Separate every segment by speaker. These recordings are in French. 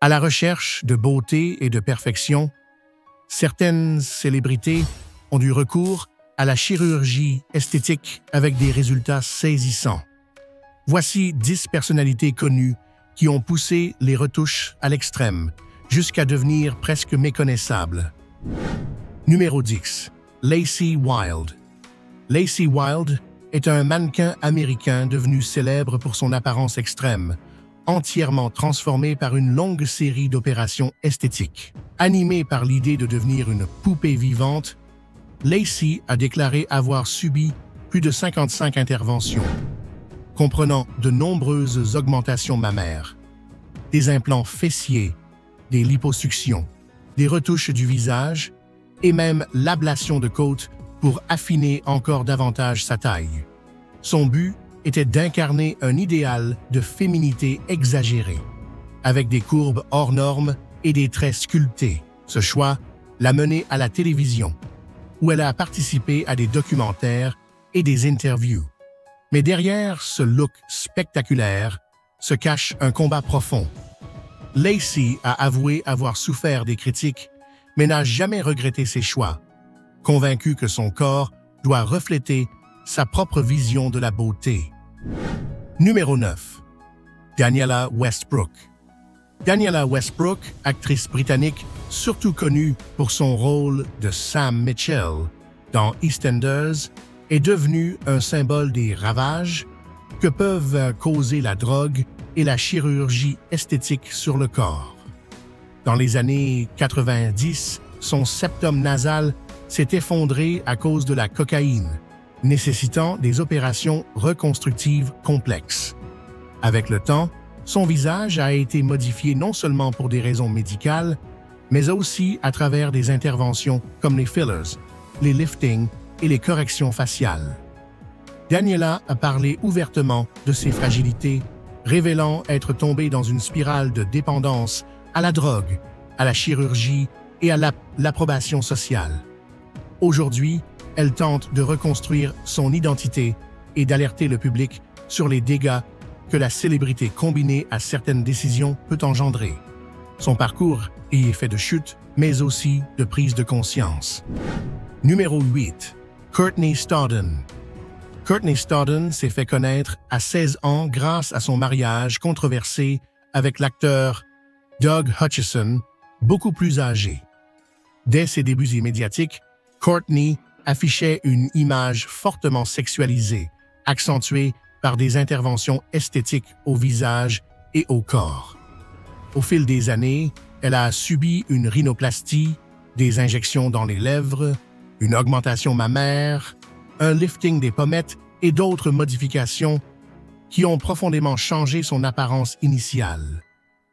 Speaker 1: À la recherche de beauté et de perfection, certaines célébrités ont du recours à la chirurgie esthétique avec des résultats saisissants. Voici 10 personnalités connues qui ont poussé les retouches à l'extrême, jusqu'à devenir presque méconnaissables. Numéro 10. Lacey Wilde. Lacey Wilde est un mannequin américain devenu célèbre pour son apparence extrême, entièrement transformé par une longue série d'opérations esthétiques. Animée par l'idée de devenir une poupée vivante, Lacey a déclaré avoir subi plus de 55 interventions, comprenant de nombreuses augmentations mammaires, des implants fessiers, des liposuctions, des retouches du visage et même l'ablation de côtes pour affiner encore davantage sa taille. Son but était d'incarner un idéal de féminité exagérée, avec des courbes hors normes et des traits sculptés. Ce choix l'a menée à la télévision, où elle a participé à des documentaires et des interviews. Mais derrière ce look spectaculaire se cache un combat profond. Lacey a avoué avoir souffert des critiques, mais n'a jamais regretté ses choix, convaincue que son corps doit refléter sa propre vision de la beauté. Numéro 9. Daniela Westbrook. Daniela Westbrook, actrice britannique surtout connue pour son rôle de Sam Mitchell dans EastEnders, est devenue un symbole des ravages que peuvent causer la drogue et la chirurgie esthétique sur le corps. Dans les années 90, son septum nasal s'est effondré à cause de la cocaïne, nécessitant des opérations reconstructives complexes. Avec le temps, son visage a été modifié non seulement pour des raisons médicales, mais aussi à travers des interventions comme les fillers, les liftings et les corrections faciales. Daniela a parlé ouvertement de ses fragilités, révélant être tombée dans une spirale de dépendance à la drogue, à la chirurgie et à l'approbation sociale. Aujourd'hui, elle tente de reconstruire son identité et d'alerter le public sur les dégâts que la célébrité combinée à certaines décisions peut engendrer. Son parcours y est fait de chutes, mais aussi de prise de conscience. Numéro 8. Courtney Stodden. Courtney Stodden s'est fait connaître à 16 ans grâce à son mariage controversé avec l'acteur Doug Hutchison, beaucoup plus âgé. Dès ses débuts médiatiques, Courtney affichait une image fortement sexualisée, accentuée par des interventions esthétiques au visage et au corps. Au fil des années, elle a subi une rhinoplastie, des injections dans les lèvres, une augmentation mammaire, un lifting des pommettes et d'autres modifications qui ont profondément changé son apparence initiale.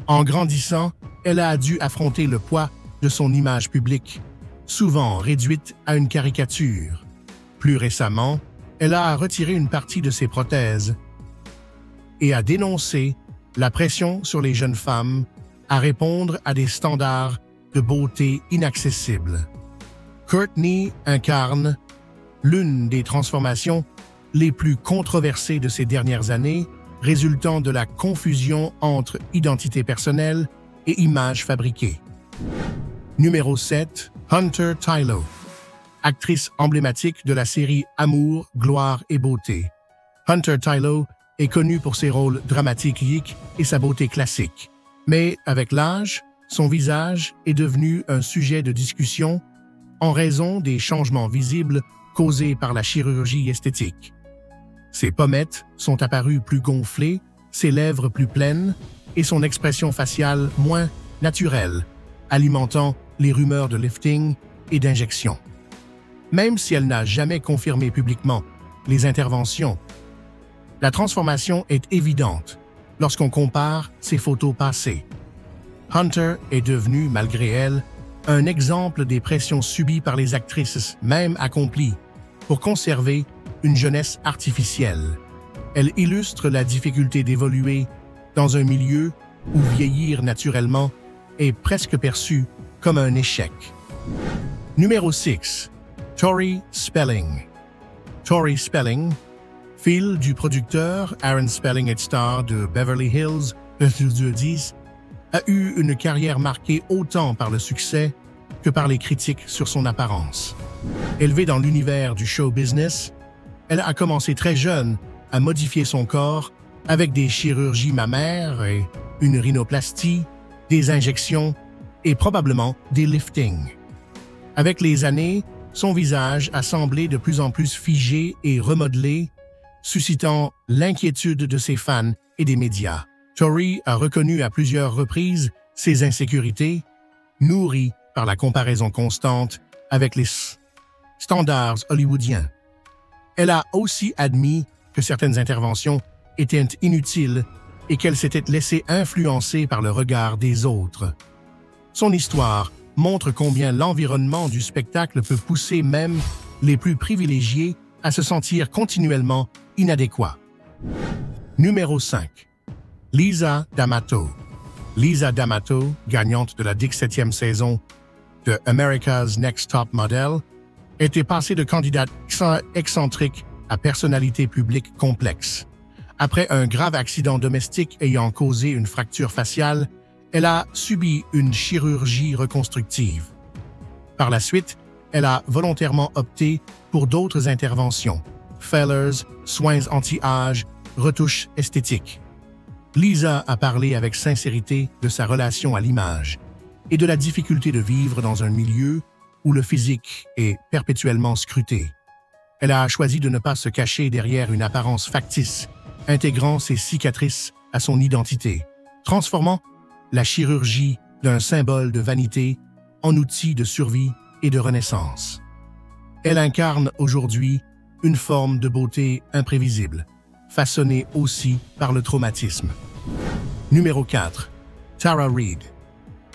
Speaker 1: En grandissant, elle a dû affronter le poids de son image publique, souvent réduite à une caricature. Plus récemment, elle a retiré une partie de ses prothèses et a dénoncé la pression sur les jeunes femmes à répondre à des standards de beauté inaccessibles. Courtney incarne l'une des transformations les plus controversées de ces dernières années, résultant de la confusion entre identité personnelle et image fabriquée. Numéro 7. Hunter Tylo. Actrice emblématique de la série Amour, gloire et beauté. Hunter Tylo est connue pour ses rôles dramatiques et sa beauté classique. Mais avec l'âge, son visage est devenu un sujet de discussion en raison des changements visibles causés par la chirurgie esthétique. Ses pommettes sont apparues plus gonflées, ses lèvres plus pleines et son expression faciale moins naturelle, alimentant les rumeurs de lifting et d'injection. Même si elle n'a jamais confirmé publiquement les interventions, la transformation est évidente lorsqu'on compare ses photos passées. Hunter est devenue, malgré elle, un exemple des pressions subies par les actrices, même accomplies, pour conserver une jeunesse artificielle. Elle illustre la difficulté d'évoluer dans un milieu où vieillir naturellement est presque perçu comme un échec. Numéro 6. Tori Spelling. Tori Spelling, fille du producteur Aaron Spelling et star de Beverly Hills 90210, a eu une carrière marquée autant par le succès que par les critiques sur son apparence. Élevée dans l'univers du show business, elle a commencé très jeune à modifier son corps avec des chirurgies mammaires et une rhinoplastie, des injections et probablement des liftings. Avec les années, son visage a semblé de plus en plus figé et remodelé, suscitant l'inquiétude de ses fans et des médias. Tori a reconnu à plusieurs reprises ses insécurités, nourries par la comparaison constante avec les standards hollywoodiens. Elle a aussi admis que certaines interventions étaient inutiles et qu'elle s'était laissée influencer par le regard des autres. Son histoire montre combien l'environnement du spectacle peut pousser même les plus privilégiés à se sentir continuellement inadéquats. Numéro 5. Lisa D'Amato. Lisa D'Amato, gagnante de la 17e saison de America's Next Top Model, était passée de candidate excentrique à personnalité publique complexe. Après un grave accident domestique ayant causé une fracture faciale, elle a subi une chirurgie reconstructive. Par la suite, elle a volontairement opté pour d'autres interventions, fillers, soins anti-âge, retouches esthétiques. Lisa a parlé avec sincérité de sa relation à l'image et de la difficulté de vivre dans un milieu où le physique est perpétuellement scruté. Elle a choisi de ne pas se cacher derrière une apparence factice, intégrant ses cicatrices à son identité, transformant la chirurgie d'un symbole de vanité en outil de survie et de renaissance. Elle incarne aujourd'hui une forme de beauté imprévisible, façonnée aussi par le traumatisme. Numéro 4. Tara Reid.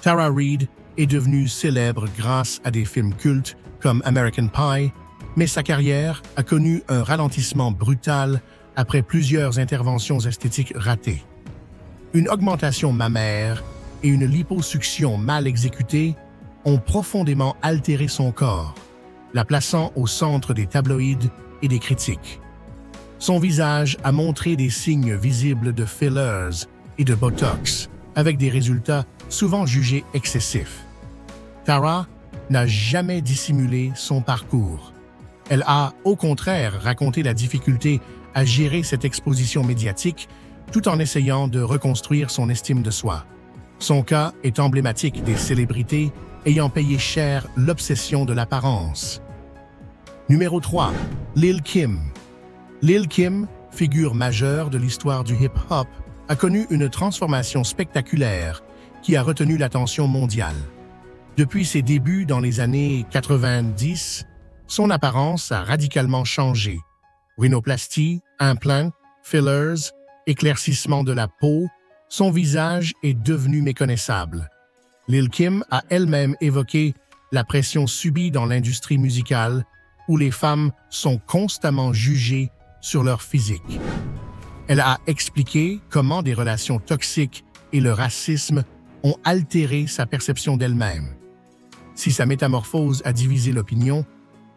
Speaker 1: Tara Reid est devenue célèbre grâce à des films cultes comme American Pie, mais sa carrière a connu un ralentissement brutal après plusieurs interventions esthétiques ratées. Une augmentation mammaire et une liposuction mal exécutée ont profondément altéré son corps, la plaçant au centre des tabloïds et des critiques. Son visage a montré des signes visibles de fillers et de botox, avec des résultats souvent jugés excessifs. Tara n'a jamais dissimulé son parcours. Elle a, au contraire, raconté la difficulté à gérer cette exposition médiatique tout en essayant de reconstruire son estime de soi. Son cas est emblématique des célébrités ayant payé cher l'obsession de l'apparence. Numéro 3. Lil Kim. Lil Kim, figure majeure de l'histoire du hip-hop, a connu une transformation spectaculaire qui a retenu l'attention mondiale. Depuis ses débuts dans les années 90, son apparence a radicalement changé. Rhinoplastie, implants, fillers, éclaircissement de la peau, son visage est devenu méconnaissable. Lil Kim a elle-même évoqué la pression subie dans l'industrie musicale où les femmes sont constamment jugées sur leur physique. Elle a expliqué comment des relations toxiques et le racisme ont altéré sa perception d'elle-même. Si sa métamorphose a divisé l'opinion,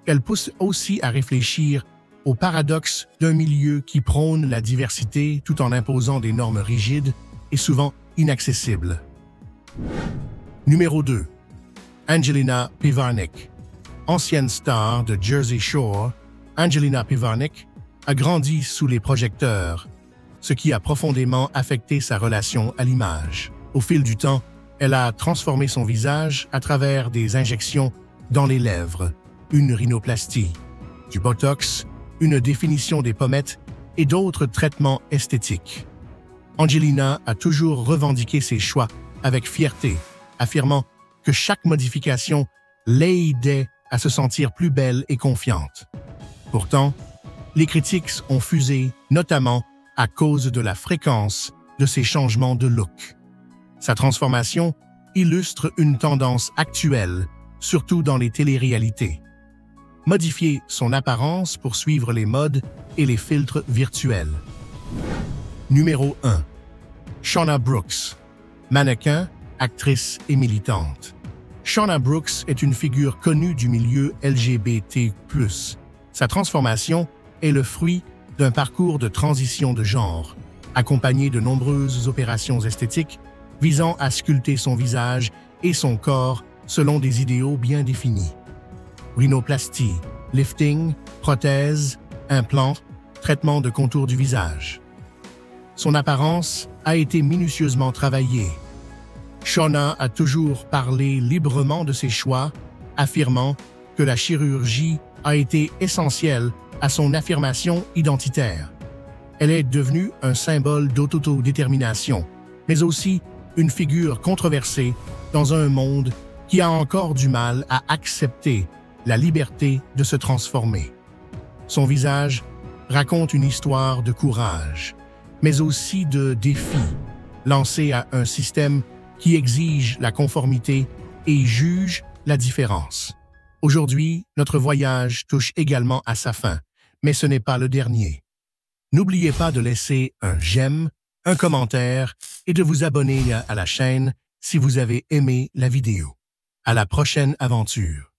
Speaker 1: elle pousse aussi à réfléchir au paradoxe d'un milieu qui prône la diversité tout en imposant des normes rigides et souvent inaccessibles. Numéro 2. Angelina Pivarnik. Ancienne star de Jersey Shore, Angelina Pivarnik a grandi sous les projecteurs, ce qui a profondément affecté sa relation à l'image. Au fil du temps, elle a transformé son visage à travers des injections dans les lèvres, une rhinoplastie, du botox, une définition des pommettes et d'autres traitements esthétiques. Angelina a toujours revendiqué ses choix avec fierté, affirmant que chaque modification l'aidait à se sentir plus belle et confiante. Pourtant, les critiques ont fusé, notamment à cause de la fréquence de ces changements de look. Sa transformation illustre une tendance actuelle, surtout dans les téléréalités. Modifier son apparence pour suivre les modes et les filtres virtuels. Numéro 1. Shauna Brooks. Mannequin, actrice et militante. Shauna Brooks est une figure connue du milieu LGBT+. Sa transformation est le fruit d'un parcours de transition de genre, accompagné de nombreuses opérations esthétiques visant à sculpter son visage et son corps selon des idéaux bien définis. Rhinoplastie, lifting, prothèse, implant, traitement de contour du visage. Son apparence a été minutieusement travaillée. Shauna a toujours parlé librement de ses choix, affirmant que la chirurgie a été essentielle à son affirmation identitaire. Elle est devenue un symbole d'autodétermination, mais aussi une figure controversée dans un monde qui a encore du mal à accepter la liberté de se transformer. Son visage raconte une histoire de courage, mais aussi de défi, lancé à un système qui exige la conformité et juge la différence. Aujourd'hui, notre voyage touche également à sa fin, mais ce n'est pas le dernier. N'oubliez pas de laisser un j'aime, un commentaire et de vous abonner à la chaîne si vous avez aimé la vidéo. À la prochaine aventure.